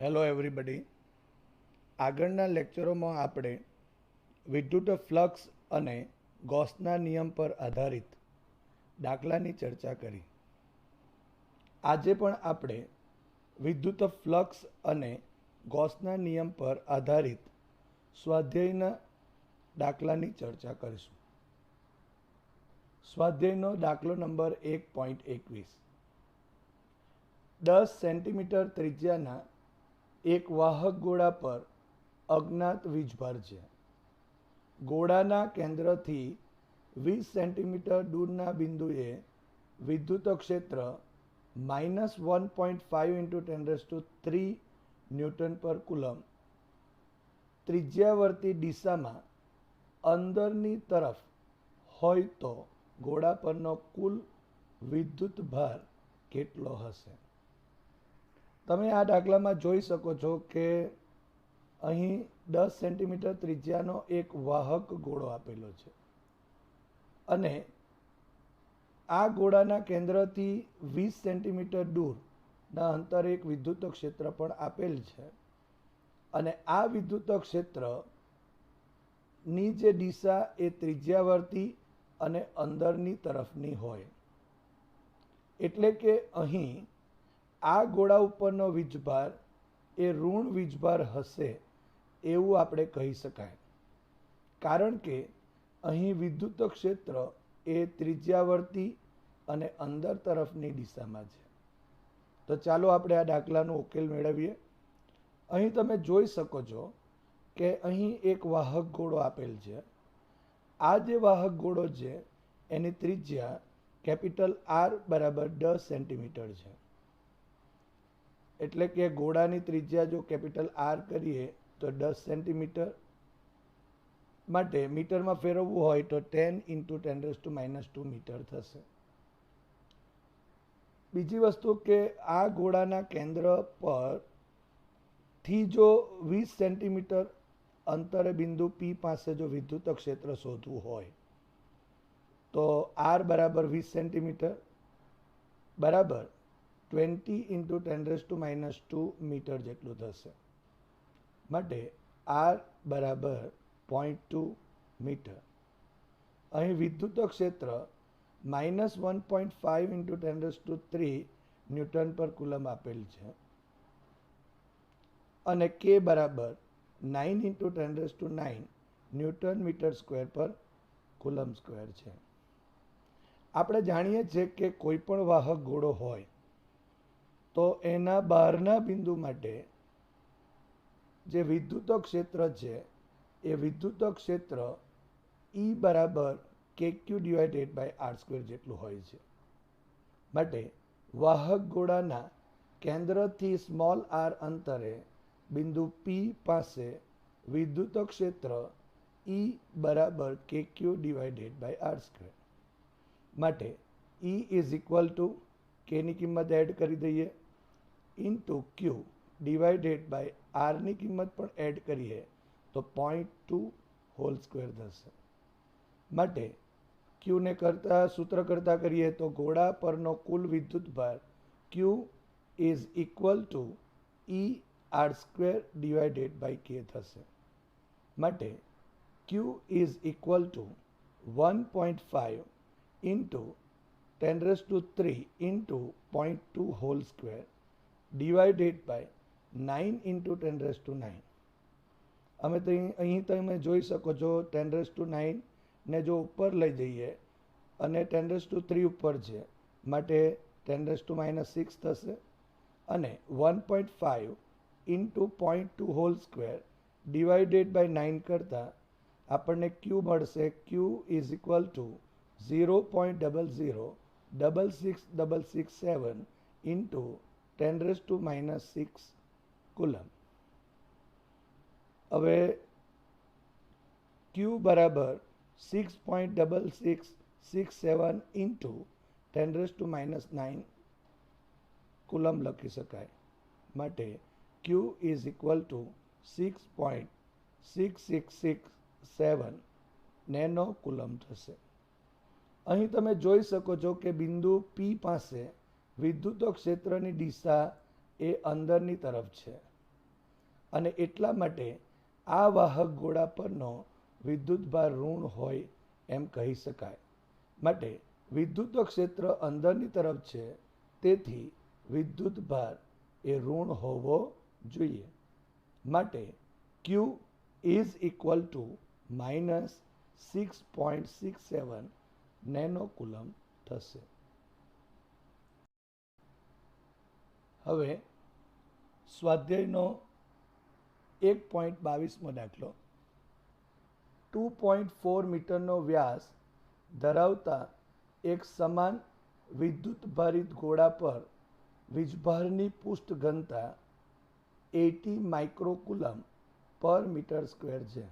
Hello everybody. આગળના લેક્ચરોમાં આપણે વિદ્યુત ફ્લક્સ અને ગૌસના નિયમ પર આધારિત દાખલાની ચર્ચા કરી. આજે પણ આપણે વિદ્યુત ફ્લક્સ અને ગૌસના નિયમ પર આધારિત સ્વાધ્યાયના દાખલાની ચર્ચા કરીશું. સ્વાધ્યાયનો દાખલો નંબર 1.21. 10 સેન્ટીમીટર ત્રિજ્યાના એક વાહક ગોળા પર અજ્ઞાત વીજભાર છે. ગોળાના કેન્દ્રથી 20 સેન્ટીમીટર દૂરના બિંદુએ વિદ્યુત ક્ષેત્ર -1.5 × 10³ ન્યૂટન પર કુલમ ત્રિજ્યાવર્તી દિશામાં અંદરની તરફ હોય તો ગોળા પરનો કુલ વિદ્યુત ભાર કેટલો હશે? તમે આ દાખલામાં જોઈ શકો છો કે અહીં 10 સેન્ટીમીટર ત્રિજ્યાનો એક વાહક ગોળો આપેલો છે અને આ ગોળાના કેન્દ્રથી 20 સેન્ટીમીટર દૂરના અંતરે એક વિદ્યુત ક્ષેત્ર પણ આપેલ છે અને આ વિદ્યુત ક્ષેત્રની જે દિશા એ ત્રિજ્યાવર્તી અને અંદરની તરફની હોય, એટલે કે અહીં આ ગોળા ઉપરનો વીજભાર એ ઋણ વીજભાર હશે એવું આપણે કહી શકાય, કારણ કે અહીં વિદ્યુત ક્ષેત્ર એ ત્રિજ્યાવર્તી અને અંદર તરફની દિશામાં છે. તો ચાલો આપણે આ દાખલાનો ઉકેલ મેળવીએ. અહીં તમે જોઈ શકો છો કે અહીં એક વાહક ગોળો આપેલ છે. આ જે વાહક ગોળો છે એની ત્રિજ્યા કેપિટલ R બરાબર 10 સેન્ટીમીટર છે. એટલે કે ગોળાની ત્રિજ્યા જો કેપિટલ R કરીએ તો 10 સેન્ટીમીટર, માટે મીટરમાં ફેરવવું હોય તો 10 × 10⁻² મીટર થશે. બીજી વસ્તુ કે આ ગોળાના કેન્દ્ર પરથી જો 20 સેન્ટીમીટર અંતરે બિંદુ P પાસે જો વિદ્યુત ક્ષેત્ર શોધવું હોય તો R બરાબર 20 સેન્ટીમીટર બરાબર 20 × 10⁻² મીટર જેટલું થશે. માટે R બરાબર 0.2 મીટર. અહીં વિદ્યુત ક્ષેત્ર -1.5 × 10³ ન્યૂટન પર કુલમ આપેલ છે અને K બરાબર 9 × 10⁹ newton metre square per coulomb square છે. આપણે જાણીએ છીએ કે કોઈ પણ વાહક ગોળો હોય તો એના બહારના બિંદુ માટે જે વિદ્યુત ક્ષેત્ર છે એ વિદ્યુત ક્ષેત્ર E બરાબર kq/r² જેટલું હોય છે. માટે વાહક ગોળાના કેન્દ્રથી સ્મોલ r અંતરે બિંદુ P પાસે વિદ્યુત ક્ષેત્ર E બરાબર kq/r². માટે E is equal to k ની કિંમત એડ કરી દઈએ into q divided by r ની કિંમત પણ એડ કરીએ તો 0.2 હોલ સ્ક્વેર થશે. માટે q ને સૂત્ર કરતા કરીએ તો ગોળા પરનો કુલ વિદ્યુત ભાર q is equal to E r² divided by k થશે. માટે q is equal to 1.5 into 10³ into 0.2 whole square divided by 9 × 10⁹. અમે તો અહીં તમે જોઈ શકો છો 10⁹ ને જો ઉપર લઈ જઈએ અને 10³ ઉપર છે માટે 10⁻⁶ થશે અને 1.5 into 0.2 whole square divided by 9 કરતાં આપણને q મળશે. q is equal to 0.006667 into 10⁻⁶ coulomb. હવે q બરાબર 6.6667 ઇન્ટુ 10⁻⁹ કુલમ લખી શકાય. માટે q is equal two 6.6667 nano coulomb થશે. અહીં તમે જોઈ શકો છો કે બિંદુ P પાસે વિદ્યુત ક્ષેત્રની દિશા એ અંદરની તરફ છે અને એટલા માટે આ વાહક ગોળા પરનો વિદ્યુતભાર ઋણ હોય એમ કહી શકાય. માટે વિદ્યુત ક્ષેત્ર અંદરની તરફ છે, તેથી વિદ્યુતભાર એ ઋણ હોવો જોઈએ. માટે Q is equal two -6.67 nano coulomb થશે. હવે સ્વાધ્યાયનો 1.22મો દાખલો. 2.4 મીટરનો વ્યાસ ધરાવતા એક સમાન વિદ્યુતભારિત ગોળા પર વીજભારની પૃષ્ઠ ઘનતા 80 માઇક્રોકુલમ પર મીટર સ્ક્વેર છે.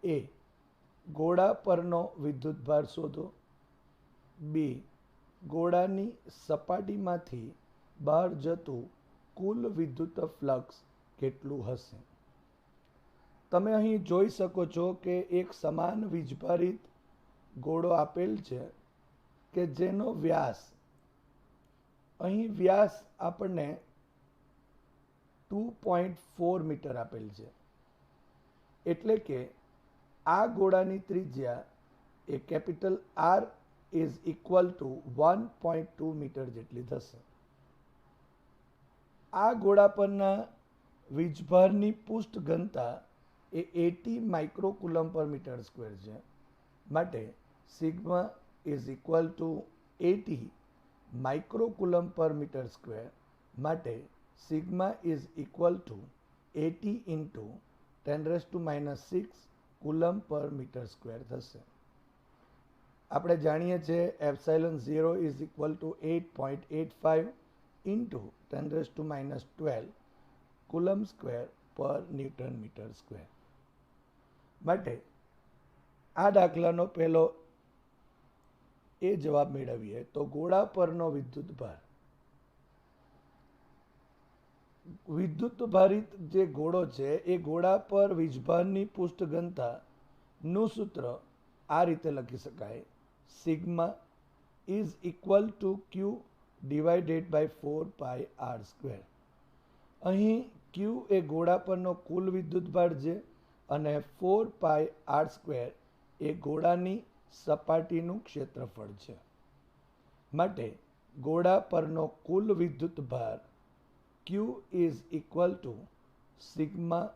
એ. ગોળા પરનો વિદ્યુતભાર શોધો. બી. ગોળાની સપાટીમાંથી બહાર જતું કુલ વિદ્યુત ફ્લક્સ કેટલું હશે? તમે અહીં જોઈ શકો છો કે એક સમાન વીજભારિત ગોળો આપેલ છે કે જેનો વ્યાસ, અહીં વ્યાસ આપણને 2.4 મીટર આપેલ છે. એટલે કે આ ગોળાની ત્રિજ્યા એ capital R is equal to 1.2 metre જેટલી થશે. આ ગોળા પરના વીજભારની પૃષ્ઠ ઘનતા એ 80 માઇક્રોકુલમ પર મીટર સ્ક્વેર છે. માટે સિગ્મા ઇઝ ઇક્વલ ટુ 80 માઇક્રોકુલમ પર મીટર સ્ક્વેર. માટે sigma is equal two 80 into 10⁻⁶ coulomb પર મીટર સ્ક્વેર થશે. આપણે જાણીએ છીએ epsilon 0 is equal to 8.85 into 10⁻12 coulomb square પર ન્યૂટન મીટર સ્ક્વેર. માટે આ દાખલાનો પહેલો એ જવાબ મેળવીએ તો ગોળા પરનો વિદ્યુતભાર, વિદ્યુતભારિત જે ગોળો છે એ ગોળા પર વીજભારની પૃષ્ઠ ઘનતા નું સૂત્ર આ રીતે લખી શકાય: sigma is equal to Q divided by 4πr². અહીં Q એ ગોળા પરનો કુલ વિદ્યુતભાર છે અને 4πr² એ ગોળાની સપાટીનું ક્ષેત્રફળ છે. માટે ગોળા પરનો કુલ વિદ્યુતભાર Q is equal to sigma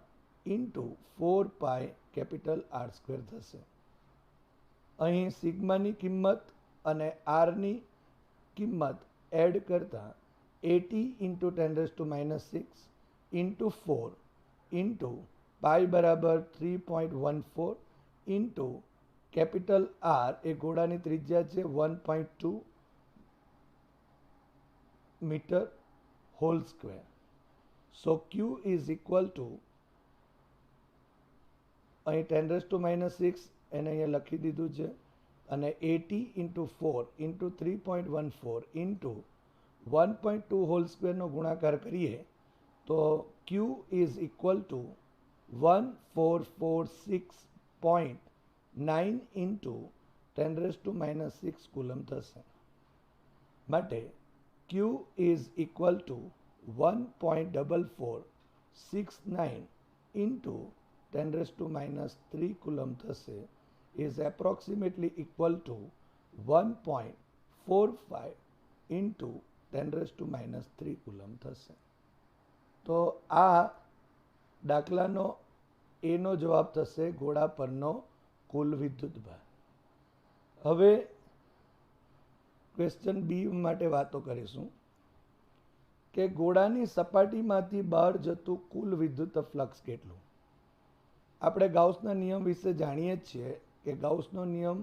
into 4πR² થશે. અહીં સિગ્માની કિંમત અને આરની કિંમત એડ કરતા 80 ઇન્ટુ 10⁻⁶ ઇન્ટુ 4 ઇન્ટુ પાઈ બરાબર 3.14 ઇન્ટુ કેપિટલ R એ ગોળાની ત્રિજ્યા છે 1.2 metre whole square. So Q is equal to, અહીં 10⁻⁶ એને અહીંયા લખી દીધું છે અને 80 ઇન્ટુ 4 ઇન્ટુ 3.14 ઇન્ટુ 1.2 હોલ સ્ક્વેરનો ગુણાકાર કરીએ તો Q is equal to 1446.9 into 10⁻⁶ coulomb થશે. માટે Q is equal to 1.4469 into 10⁻³ coulomb થશે. Is approximately equal to 1.45 into 10⁻³ coulomb થશે. તો આ દાખલાનો એનો જવાબ થશે ગોળા પરનો કુલ વિદ્યુતભાર. હવે ક્વેશ્ચન બી માટે વાતો કરીશું કે ગોળાની સપાટીમાંથી બહાર જતું કુલ વિદ્યુત ફ્લક્સ કેટલું. આપણે ગાઉસના નિયમ વિશે જાણીએ છીએ કે ગાઉસનો નિયમ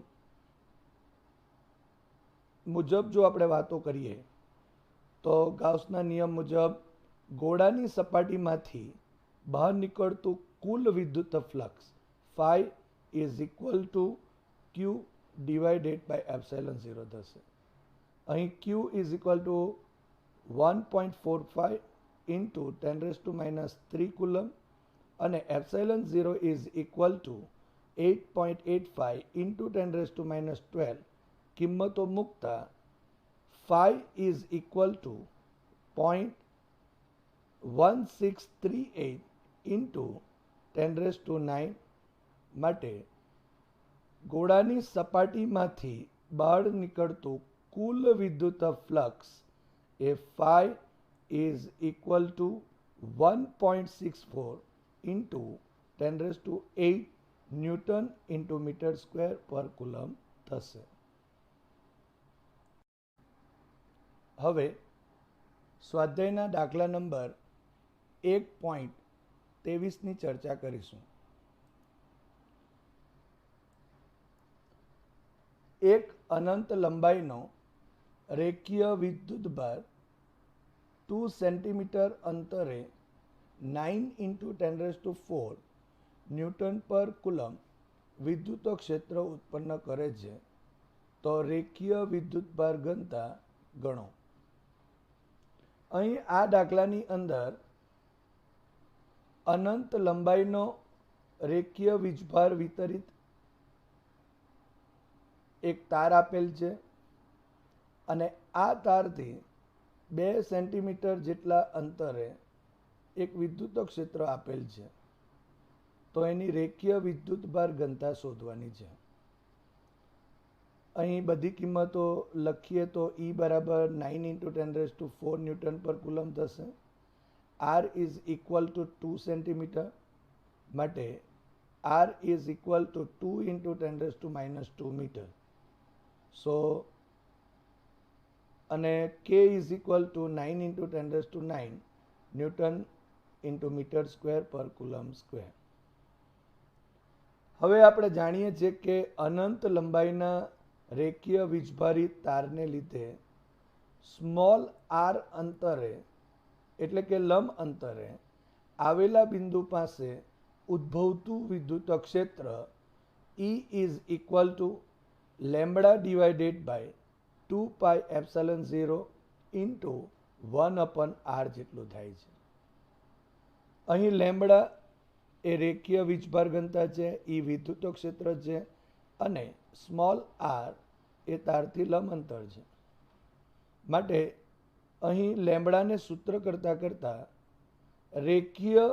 મુજબ જો આપણે વાતો કરીએ તો ગાઉસના નિયમ મુજબ ગોળાની સપાટીમાંથી બહાર નીકળતું કુલ વિદ્યુત flux phi is equal to Q divided by epsilon 0 થશે. અહીં Q is equal to 1.45 into 10⁻³ coulomb અને epsilon 0 is equal to 8.85 into 10⁻12 કિંમતો મૂકતા phi is equal to 1638 into 10⁹ માટે ગોળાની સપાટીમાંથી બહાર નીકળતું કુલ વિદ્યુત ફ્લક્સ એ phi is equal to 1.64 into 10⁸ newton into metre square per coulomb થશે. હવે સ્વાધ્યાયના દાખલા નંબર 1.23ની ચર્ચા કરીશું. એક અનંત લંબાઈનો રેખીય વિદ્યુતભાર 2 સેન્ટીમીટર અંતરે 9 into 10⁴ ન્યૂટન પર કુલમ વિદ્યુત ક્ષેત્ર ઉત્પન્ન કરે છે, તો રેખીય વિદ્યુતભાર ઘનતા ગણો. અહીં આ દાખલાની અંદર અનંત લંબાઈનો રેખીય વીજભાર વિતરિત એક તાર આપેલ છે અને આ તારથી 2 સેન્ટીમીટર જેટલા અંતરે એક વિદ્યુત ક્ષેત્ર આપેલ છે, તો એની રેખીય વિદ્યુતભાર ઘનતા શોધવાની છે. અહીં બધી કિંમતો લખીએ તો E બરાબર 9 into 10⁴ ન્યૂટન પર કુલમ થશે. R is equal to 2 centimetre માટે R is equal to 2 into 10⁻² metre. So અને K is equal to 9 into 10⁹ newton into metre square per coulomb square. હવે આપણે જાણીએ છીએ કે અનંત લંબાઈના રેખીય વીજભારિત તારને લીધે સ્મોલ આર અંતરે એટલે કે લંબ અંતરે આવેલા બિંદુ પાસે ઉદ્ભવતું વિદ્યુત ક્ષેત્ર E is equal to lambda divided by 2πε0 into 1/r જેટલું થાય છે. અહીં લેમ્બડા એ રેખીય વીજભાર ઘનતા છે, એ વિદ્યુત ક્ષેત્ર છે અને સ્મોલ આર એ તારથી લંબ અંતર છે. માટે અહીં લેમ્બડાને સૂત્ર કરતાં કરતાં રેખીય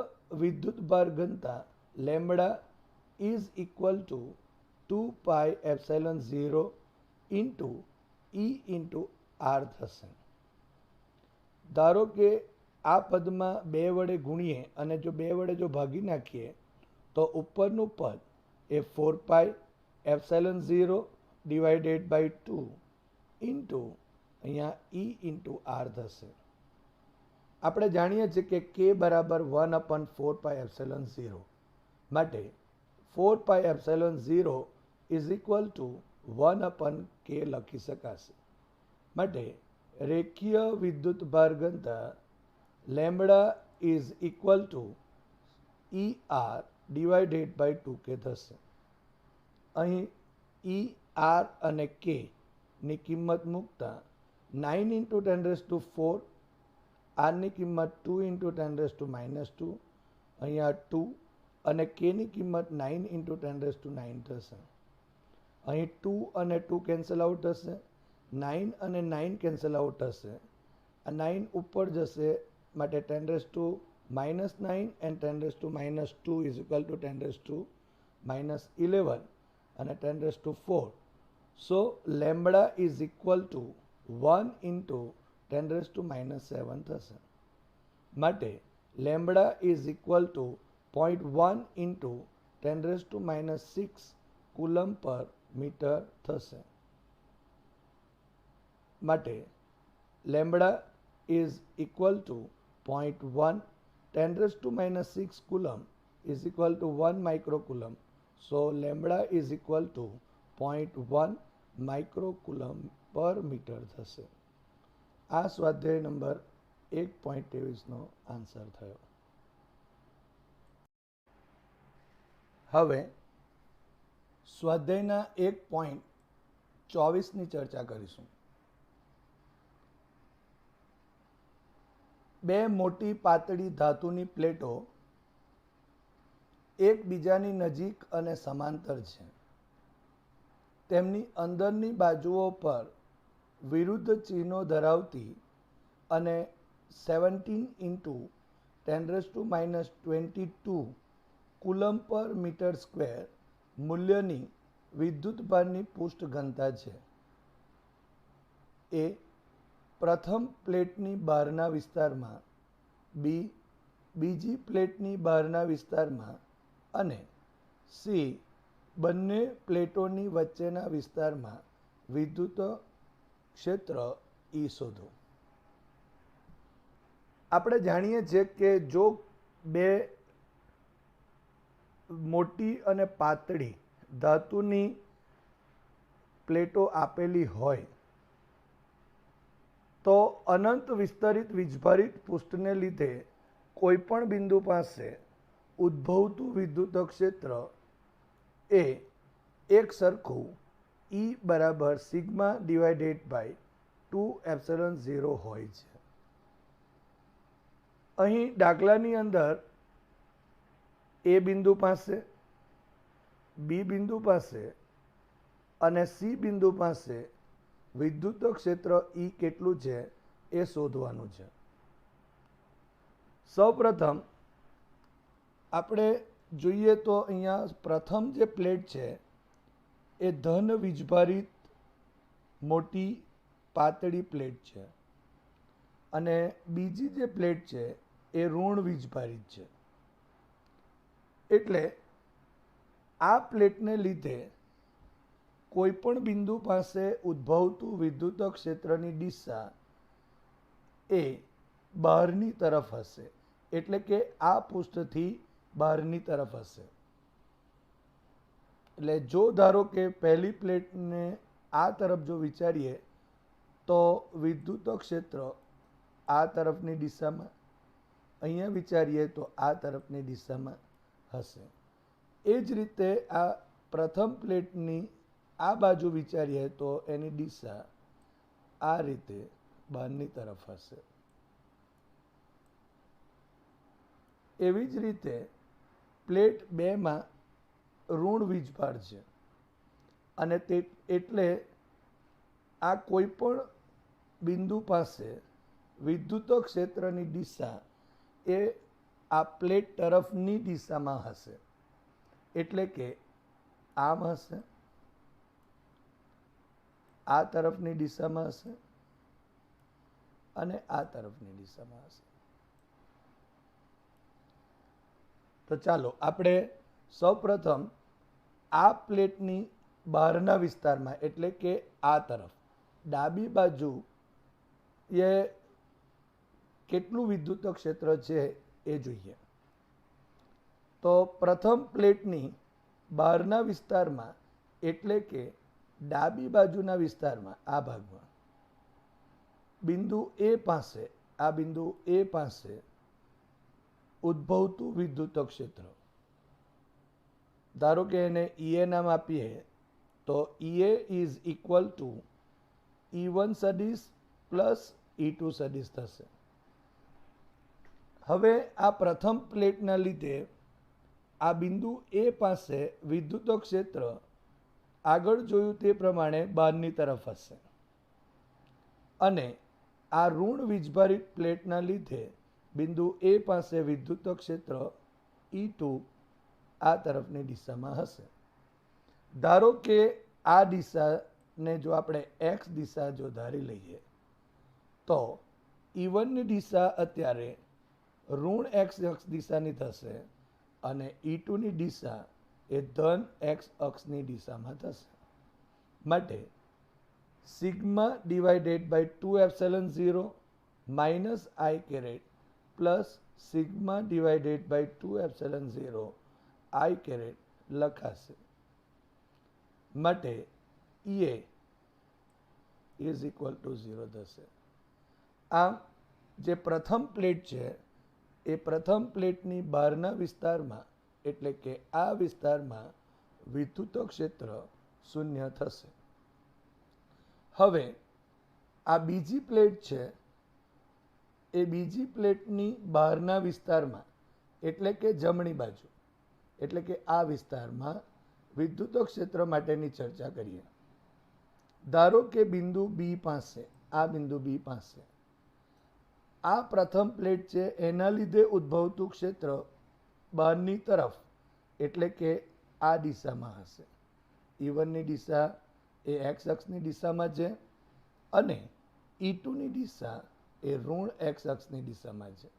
વિદ્યુતભાર ઘનતા lambda is equal to 2πε0 into E into R થશે. ધારો કે આ પદમાં 2 વડે ગુણીએ અને જો 2 વડે જો ભાગી નાખીએ તો ઉપરનું પદ એ 4πε0 ડિવાઇડેડ બાય 2 ઇન્ટુ અહીંયા E ઇન્ટુ આર થશે. આપણે જાણીએ છીએ કે K બરાબર 1/4πε0 માટે 4πε0 ઇઝ ઇક્વલ ટુ 1/K લખી શકાશે. માટે રેખીય વિદ્યુતભાર ઘનતા lambda is equal to ER divided by 2K થશે. અહીં ER અને K ની કિંમત મૂકતા 9 into 10⁴, R ની કિંમત 2 into 10⁻², અહીંયા 2 અને K ની કિંમત 9 into 10⁹ થશે. અહીં 2 અને 2 કેન્સલ આઉટ થશે, 9 અને 9 કેન્સલ આઉટ થશે, આ 9 ઉપર જશે માટે 10⁻9 and 10⁻² is equal to 10⁻11 અને 10⁴. So lambda is equal to 1 into 10⁻7 થશે. માટે lambda is equal to 0.1 into 10⁻6 coulomb પર મીટર થશે. માટે lambda is equal to 0.1 10⁻6 coulomb is equal to 1 microcoulomb. So lambda is equal to 0.1 microcoulomb per meter થશે. આ સ્વાધ્યાય number 1.23નો answer થયો. હવે સ્વાધ્યાયના 1.24ની ચર્ચા કરીશું. બે મોટી પાતળી ધાતુની પ્લેટો એકબીજાની નજીક અને સમાંતર છે. તેમની અંદરની બાજુઓ પર વિરુદ્ધ ચિહ્નો ધરાવતી અને 17 into 10⁻22 કુલમ પર મીટર સ્ક્વેર મૂલ્યની વિદ્યુતભારની પૃષ્ઠ ઘનતા છે. એ પ્રથમ પ્લેટની બહારના વિસ્તારમાં, બી બીજી પ્લેટની બહારના વિસ્તારમાં અને સી બંને પ્લેટોની વચ્ચેના વિસ્તારમાં વિદ્યુત ક્ષેત્ર ઈ શોધો. આપણે જાણીએ છીએ કે જો બે મોટી અને પાતળી ધાતુની પ્લેટો આપેલી હોય તો અનંત વિસ્તરિત વીજભારિત પૃષ્ઠને લીધે કોઈપણ બિંદુ પાસે ઉદ્ભવતું વિદ્યુત ક્ષેત્ર એ એક સરખું E બરાબર સિગ્મા ડિવાઇડેડ બાય 2ε0 હોય છે. અહીં દાખલાની અંદર એ બિંદુ પાસે, બી બિંદુ પાસે અને સી બિંદુ પાસે વિદ્યુત ક્ષેત્ર ઈ કેટલું છે એ શોધવાનું છે. સૌપ્રથમ આપણે જોઈએ તો અહીંયા પ્રથમ જે પ્લેટ છે એ ધન વીજભારિત મોટી પાતળી પ્લેટ છે અને બીજી જે પ્લેટ છે એ ઋણ વીજભારિત છે. એટલે આ પ્લેટને લીધે કોઈપણ બિંદુ પાસે ઉદ્ભવતું વિદ્યુત ક્ષેત્રની દિશા એ બહારની તરફ હશે. એટલે કે આ પૃષ્ઠથી બહારની તરફ હશે. એટલે જો ધારો કે પહેલી પ્લેટને આ તરફ જો વિચારીએ તો વિદ્યુત ક્ષેત્ર આ તરફની દિશામાં, અહીંયા વિચારીએ તો આ તરફની દિશામાં હશે. એ જ રીતે આ પ્રથમ પ્લેટની આ બાજુ વિચારીએ તો એની દિશા આ રીતે બહારની તરફ હશે. એવી જ રીતે પ્લેટ 2માં ઋણ વીજભાર છે અને તે એટલે આ કોઈ પણ બિંદુ પાસે વિદ્યુત ક્ષેત્રની દિશા એ આ પ્લેટ તરફની દિશામાં હશે. એટલે કે આમ હશે, આ તરફની દિશામાં હશે અને આ તરફની દિશામાં હશે. તો ચાલો આપણે સૌપ્રથમ આ પ્લેટની બહારના વિસ્તારમાં એટલે કે આ તરફ ડાબી બાજુ એ કેટલું વિદ્યુત ક્ષેત્ર છે એ જોઈએ. તો પ્રથમ પ્લેટની બહારના વિસ્તારમાં એટલે કે ડાબી બાજુના વિસ્તારમાં આ ભાગમાં બિંદુ એ પાસે, આ બિંદુ એ પાસે ઉદ્ભવતું વિદ્યુત ક્ષેત્ર, ધારો કે એને ઈએ નામ આપીએ તો ઈએ ઇઝ ઇક્વલ ટુ E1 સદિશ પ્લસ E2 સદિશ થશે. હવે આ પ્રથમ પ્લેટના લીધે આ બિંદુ એ પાસે વિદ્યુત ક્ષેત્ર આગળ જોયું તે પ્રમાણે બહારની તરફ હશે અને આ ઋણ વીજભારિત પ્લેટના લીધે બિંદુ એ પાસે વિદ્યુત ક્ષેત્ર E2 આ તરફની દિશામાં હશે. ધારો કે આ દિશાને જો આપણે એક્સ દિશા જો ધારી લઈએ તો E1ની દિશા અત્યારે ઋણ એક્સ અક્ષ દિશાની થશે અને E2ની દિશા એ ધન એક્સ અક્ષની દિશામાં થશે. માટે sigma divided by 2ε0 minus i caret plus sigma divided by 2ε0 i caret લખાશે. માટે એ ઇઝ ઇક્વલ ટુ 0 થશે. આમ જે પ્રથમ પ્લેટ છે એ પ્રથમ પ્લેટની બહારના વિસ્તારમાં એટલે કે આ વિસ્તારમાં વિદ્યુત ક્ષેત્ર 0 થશે. હવે આ બીજી પ્લેટ છે એ બીજી પ્લેટની બહારના વિસ્તારમાં એટલે કે જમણી બાજુ એટલે કે આ વિસ્તારમાં વિદ્યુત ક્ષેત્ર માટેની ચર્ચા કરીએ. ધારો કે બિંદુ બી પાસે, આ બિંદુ બી પાસે આ પ્રથમ પ્લેટ છે એના લીધે ઉદ્ભવતું ક્ષેત્ર બહારની તરફ એટલે કે આ દિશામાં હશે. E1ની દિશા એ એક્સ અક્ષની દિશામાં છે અને E2ની દિશા એ ઋણ એક્સ અક્ષની દિશામાં છે.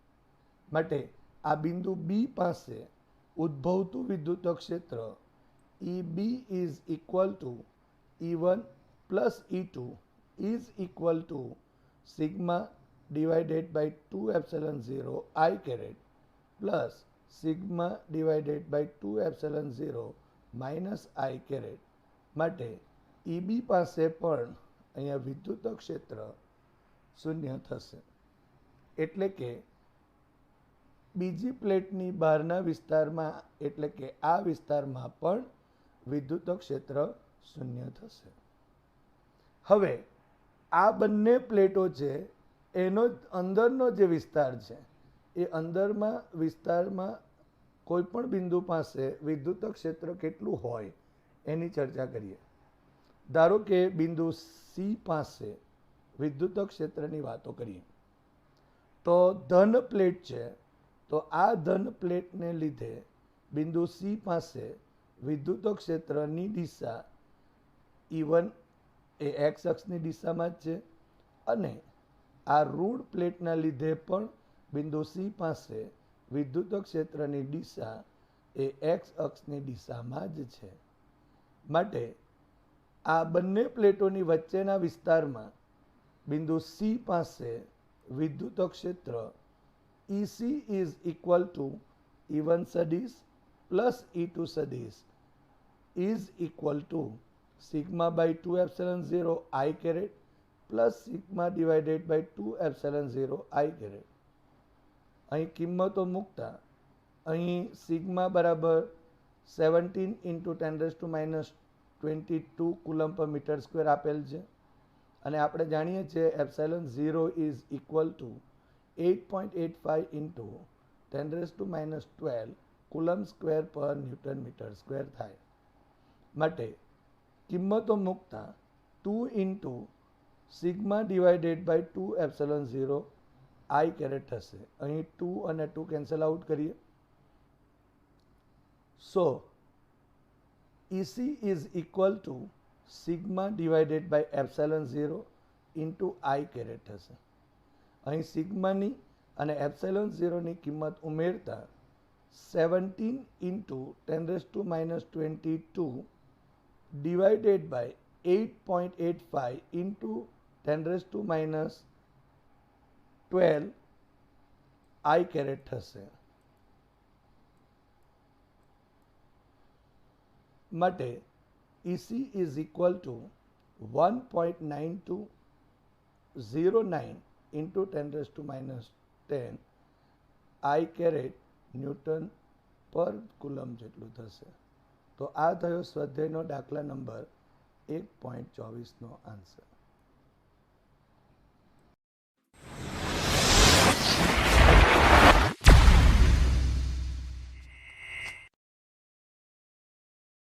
માટે આ બિંદુ બી પાસે ઉદ્ભવતું વિદ્યુત ક્ષેત્ર EB is equal two E1 plus E2 is equal to sigma divided by 2 epsilon 0 I caret plus sigma divided by 2 epsilon 0 minus I caret. માટે EB પાસે પણ અહીંયા વિદ્યુત ક્ષેત્ર શૂન્ય થશે. એટલે કે બીજી પ્લેટની બહારના વિસ્તારમાં એટલે કે આ વિસ્તારમાં પણ વિદ્યુત ક્ષેત્ર શૂન્ય થશે. હવે આ બંને પ્લેટો છે એનો અંદરનો જે વિસ્તાર છે એ અંદરમાં વિસ્તારમાં કોઈ પણ બિંદુ પાસે વિદ્યુત ક્ષેત્ર કેટલું હોય એની ચર્ચા કરીએ. ધારો કે બિંદુ સી પાસે વિદ્યુત ક્ષેત્રની વાતો કરીએ તો ધન પ્લેટ છે, તો આ ધન પ્લેટને લીધે બિંદુ સી પાસે વિદ્યુત ક્ષેત્રની દિશા E1 એ એક્સ અક્ષની દિશામાં જ છે અને આ ઋણ પ્લેટના લીધે પણ બિંદુ સી પાસે વિદ્યુત ક્ષેત્રની દિશા એ એક્સ અક્ષની દિશામાં જ છે. માટે આ બંને પ્લેટોની વચ્ચેના વિસ્તારમાં બિંદુ સી પાસે વિદ્યુત ક્ષેત્ર EC is equal two E1 સદિશ પ્લસ E2 સદિશ is equal to sigma by 2 epsilon 0 I caret plus sigma divided by 2 epsilon 0 I caret. અહીં કિંમતો મૂકતા અહીં સિગ્મા બરાબર 17 ઇન્ટુ 10⁻²2 કુલમ પર મીટર સ્ક્વેર આપેલ છે અને આપણે જાણીએ છીએ epsilon 0 is equal to 8.85 into 10⁻12 coulomb square પર ન્યૂટન મીટર સ્ક્વેર થાય. માટે કિંમતો મૂકતા 2 into sigma divided by 2 epsilon 0 I caret થશે. અહીં 2 અને 2 કેન્સલ આઉટ કરીએ. So EC is equal to sigma divided by epsilon 0 into I caret થશે. અહીં સિગ્માની અને એપ્સિલન 0ની કિંમત ઉમેરતા 17 into 10⁻22 divided by 8.85 into 10⁻12 I caret થશે. માટે EC is equal to 1.9209 into 10⁻10 I caret newton per coulomb જેટલું થશે. તો આ થયો સ્વાધ્યાયનો દાખલા નંબર 1.24નો આન્સર.